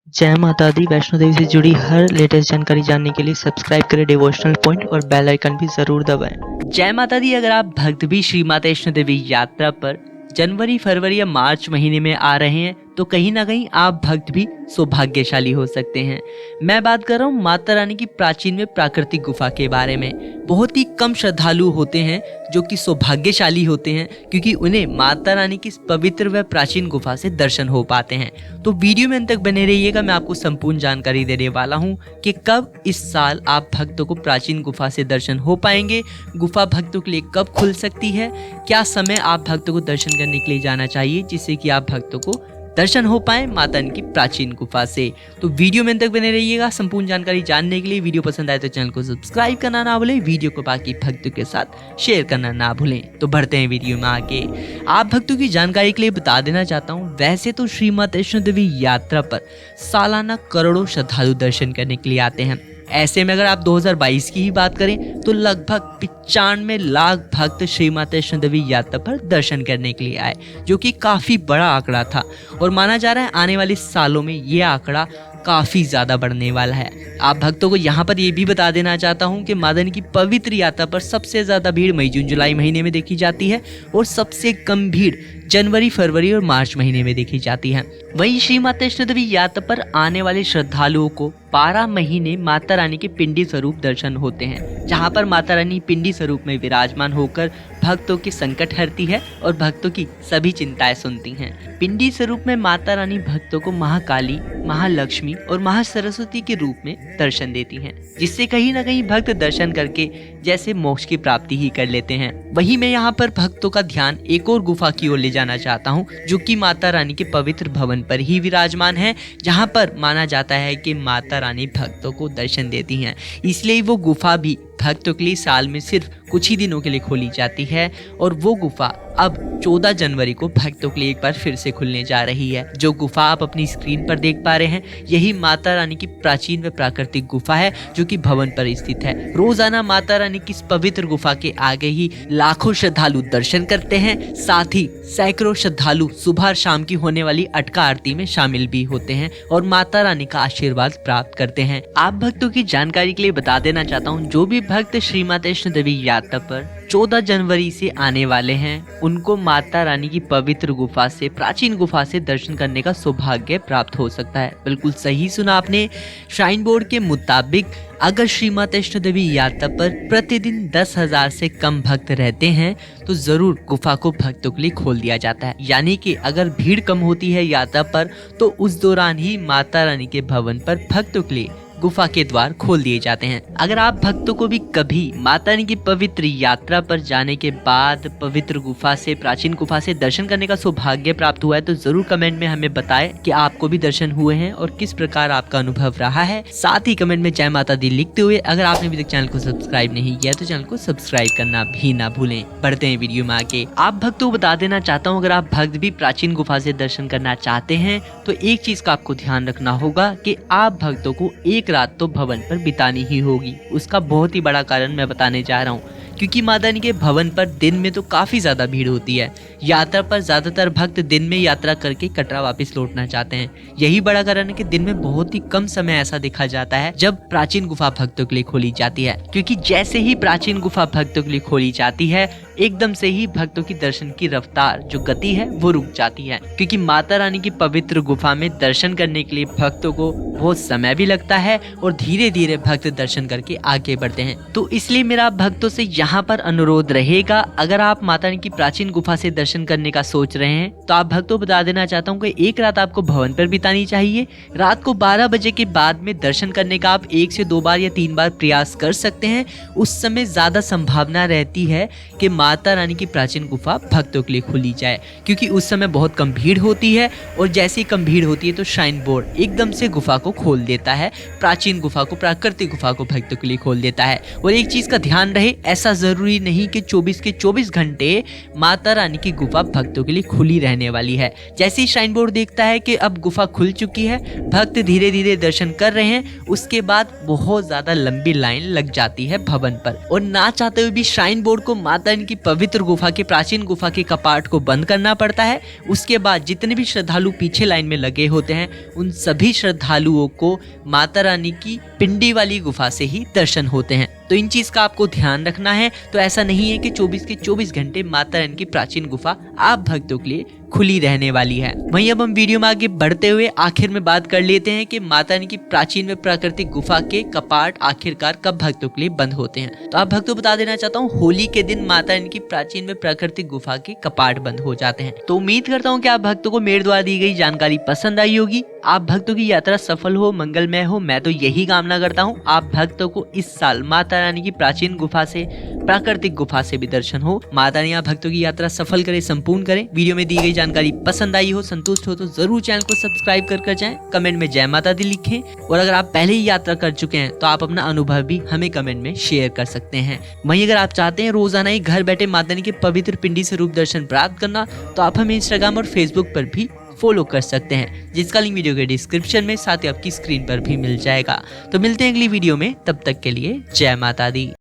जय माता दी। वैष्णो देवी से जुड़ी हर लेटेस्ट जानकारी जानने के लिए सब्सक्राइब करें डिवोशनल पॉइंट और बेल आइकन भी जरूर दबाएं। जय माता दी। अगर आप भक्त भी श्री माता वैष्णो देवी यात्रा पर जनवरी, फरवरी या मार्च महीने में आ रहे हैं तो कहीं ना कहीं आप भक्त भी सौभाग्यशाली हो सकते हैं। मैं बात कर रहा हूँ माता रानी की प्राचीन में प्राकृतिक गुफा के बारे में। बहुत ही कम श्रद्धालु होते हैं जो कि सौभाग्यशाली होते हैं, क्योंकि उन्हें माता रानी की पवित्र व प्राचीन गुफा से दर्शन हो पाते हैं। तो वीडियो में अंत तक बने रहिएगा। मैं आपको संपूर्ण जानकारी देने वाला हूँ कि कब इस साल आप भक्तों को प्राचीन गुफा से दर्शन हो पाएंगे, गुफा भक्तों के लिए कब खुल सकती है, क्या समय आप भक्तों को दर्शन करने के लिए जाना चाहिए जिससे कि आप भक्तों को दर्शन हो पाए माता रानी की प्राचीन गुफा से। तो वीडियो में अंत तक बने रहिएगा संपूर्ण जानकारी जानने के लिए। वीडियो पसंद आए तो चैनल को सब्सक्राइब करना ना भूलें, वीडियो को बाकी भक्तों के साथ शेयर करना ना भूलें। तो बढ़ते हैं वीडियो में आगे। आप भक्तों की जानकारी के लिए बता देना चाहता हूँ, वैसे तो श्री माता वैष्णो देवी यात्रा पर सालाना करोड़ों श्रद्धालु दर्शन करने के लिए आते हैं। ऐसे में अगर आप 2022 की ही बात करें तो लगभग 95 लाख भक्त श्री माता वैष्णो देवी यात्रा पर दर्शन करने के लिए आए, जो कि काफी बड़ा आंकड़ा था और माना जा रहा है आने वाले सालों में ये आंकड़ा काफी ज्यादा बढ़ने वाला है। आप भक्तों को यहाँ पर ये भी बता देना चाहता हूँ कि माता रानी की पवित्र यात्रा पर सबसे ज्यादा भीड़ मई, जून, जुलाई महीने में देखी जाती है और सबसे कम भीड़ जनवरी, फरवरी और मार्च महीने में देखी जाती है। वहीं श्री माता वैष्णो देवी यात्रा पर आने वाले श्रद्धालुओं को 12 महीने माता रानी के पिंडी स्वरूप दर्शन होते हैं, जहां पर माता रानी पिंडी स्वरूप में विराजमान होकर भक्तों के संकट हरती है और भक्तों की सभी चिंताएं सुनती हैं। पिंडी स्वरूप में माता रानी भक्तों को महाकाली, महालक्ष्मी और महासरस्वती के रूप में दर्शन देती हैं, जिससे कहीं ना कहीं भक्त दर्शन करके जैसे मोक्ष की प्राप्ति ही कर लेते हैं। वहीं मैं यहाँ पर भक्तों का ध्यान एक और गुफा की ओर ले जाना चाहता हूँ, जो कि माता रानी के पवित्र भवन पर ही विराजमान है, जहाँ पर माना जाता है कि माता रानी भक्तों को दर्शन देती हैं। इसलिए वो गुफा भी भक्तों के लिए साल में सिर्फ कुछ ही दिनों के लिए खोली जाती है और वो गुफा अब 14 जनवरी को भक्तों के लिए एक बार फिर से खुलने जा रही है। जो गुफा आप अपनी स्क्रीन पर देख पा रहे हैं, यही माता रानी की प्राचीन व प्राकृतिक गुफा है, जो कि भवन पर स्थित है। रोजाना माता रानी की इस पवित्र गुफा के आगे ही लाखों श्रद्धालु दर्शन करते हैं। साथ ही सैकड़ों श्रद्धालु सुबह और शाम की होने वाली अटका आरती में शामिल भी होते हैं और माता रानी का आशीर्वाद प्राप्त करते हैं। आप भक्तों की जानकारी के लिए बता देना चाहता हूँ, जो भी भक्त श्री माता वैष्णो देवी यात्रा पर 14 जनवरी से आने वाले हैं, उनको माता रानी की पवित्र गुफा से, प्राचीन गुफा से दर्शन करने का सौभाग्य प्राप्त हो सकता है। बिल्कुल सही सुना आपने। श्राइन बोर्ड के मुताबिक अगर श्री माता वैष्णो देवी यात्रा पर प्रतिदिन 10,000 से कम भक्त रहते हैं तो जरूर गुफा को भक्तों के लिए खोल दिया जाता है। यानी कि अगर भीड़ कम होती है यात्रा पर तो उस दौरान ही माता रानी के भवन पर भक्तों के लिए गुफा के द्वार खोल दिए जाते हैं। अगर आप भक्तों को भी कभी माता रानी की पवित्र यात्रा पर जाने के बाद पवित्र गुफा से, प्राचीन गुफा से दर्शन करने का सौभाग्य प्राप्त हुआ है तो जरूर कमेंट में हमें बताएं कि आपको भी दर्शन हुए हैं और किस प्रकार आपका अनुभव रहा है। साथ ही कमेंट में जय माता दी लिखते हुए अगर आपने अभी तक चैनल को सब्सक्राइब नहीं किया तो चैनल को सब्सक्राइब करना भी ना भूलें। बढ़ते हैं वीडियो में आगे। आप भक्तों को बता देना चाहता हूँ, अगर आप भक्त भी प्राचीन गुफा से दर्शन करना चाहते हैं तो एक चीज का आपको ध्यान रखना होगा कि आप भक्तों को एक रात तो भवन पर बितानी ही होगी। उसका बहुत ही बड़ा कारण मैं बताने जा रहा हूँ, क्योंकि माता रानी के भवन पर दिन में तो काफी ज्यादा भीड़ होती है। यात्रा पर ज्यादातर भक्त दिन में यात्रा करके कटरा वापस लौटना चाहते हैं। यही बड़ा कारण है कि दिन में बहुत ही कम समय ऐसा देखा जाता है जब प्राचीन गुफा भक्तों के लिए खोली जाती है, क्योंकि जैसे ही प्राचीन गुफा भक्तों के लिए खोली जाती है एकदम से ही भक्तों की दर्शन की रफ्तार, जो गति है, वो रुक जाती है, क्योंकि माता रानी की पवित्र गुफा में दर्शन करने के लिए भक्तों को बहुत समय भी लगता है और धीरे धीरे भक्त दर्शन करके आगे बढ़ते हैं। तो इसलिए मेरा भक्तों से यहाँ पर अनुरोध रहेगा, अगर आप माता रानी की प्राचीन गुफा से दर्शन करने का सोच रहे हैं तो आप भक्तों बता देना चाहता हूँ कि एक रात आपको भवन पर बितानी चाहिए। रात को 12 बजे के बाद में दर्शन करने का आप 1 से 2 बार या 3 बार प्रयास कर सकते हैं। उस समय ज्यादा संभावना रहती है कि माता रानी की प्राचीन गुफा भक्तों के लिए खुली जाए, क्योंकि उस समय बहुत कम भीड़ होती है और जैसे ही कम भीड़ होती है तो श्राइन बोर्ड एकदम से गुफा को खोल देता है, प्राचीन गुफा को, प्राकृतिक गुफा को भक्तों के लिए खोल देता है। और एक चीज का ध्यान रहे, ऐसा जरूरी नहीं कि 24 के 24 घंटे माता रानी की गुफा भक्तों के लिए खुली रहने वाली है। जैसे ही श्राइन बोर्ड देखता है कि अब गुफा खुल चुकी है, भक्त धीरे धीरे दर्शन कर रहे हैं, उसके बाद बहुत ज्यादा लंबी लाइन लग जाती है भवन पर और ना चाहते हुए भी श्राइन बोर्ड को माता रानी की की पवित्र गुफा के प्राचीन गुफा के कपाट को बंद करना पड़ता है। उसके बाद जितने भी श्रद्धालु पीछे लाइन में लगे होते हैं उन सभी श्रद्धालुओं को माता रानी की पिंडी वाली गुफा से ही दर्शन होते हैं। तो इन चीज का आपको ध्यान रखना है। तो ऐसा नहीं है कि 24 के 24 घंटे माता रानी की प्राचीन गुफा आप भक्तों के लिए खुली रहने वाली है। वहीं अब हम वीडियो में आगे बढ़ते हुए आखिर में बात कर लेते हैं कि माता रानी की प्राचीन व प्राकृतिक गुफा के कपाट आखिरकार कब भक्तों के लिए बंद होते हैं। तो आप भक्तों बता देना चाहता हूँ, होली के दिन माता रानी की प्राचीन व प्राकृतिक गुफा के कपाट बंद हो जाते हैं। तो उम्मीद करता हूँ कि आप भक्तों को मेरे द्वारा दी गई जानकारी पसंद आई होगी। आप भक्तों की यात्रा सफल हो, मंगलमय हो, मैं तो यही कामना करता हूँ। आप भक्तों को इस साल माता रानी की प्राचीन गुफा से, प्राकृतिक गुफा से भी दर्शन हो। माता रानी आप भक्तों की यात्रा सफल करे, संपूर्ण करें। वीडियो में दी गई जानकारी पसंद आई हो, संतुष्ट हो तो जरूर चैनल को सब्सक्राइब कर जाएं। कमेंट में जय माता दी लिखें। और अगर आप पहले ही यात्रा कर चुके हैं तो आप अपना अनुभव भी हमें कमेंट में शेयर कर सकते हैं। वहीं अगर आप चाहते हैं रोजाना ही घर बैठे माता रानी के पवित्र पिंडी से रूप दर्शन प्राप्त करना, तो आप हमें इंस्टाग्राम और फेसबुक पर भी फॉलो कर सकते हैं, जिसका लिंक वीडियो के डिस्क्रिप्शन में, साथ ही आपकी स्क्रीन पर भी मिल जाएगा। तो मिलते हैं अगली वीडियो में, तब तक के लिए जय माता दी।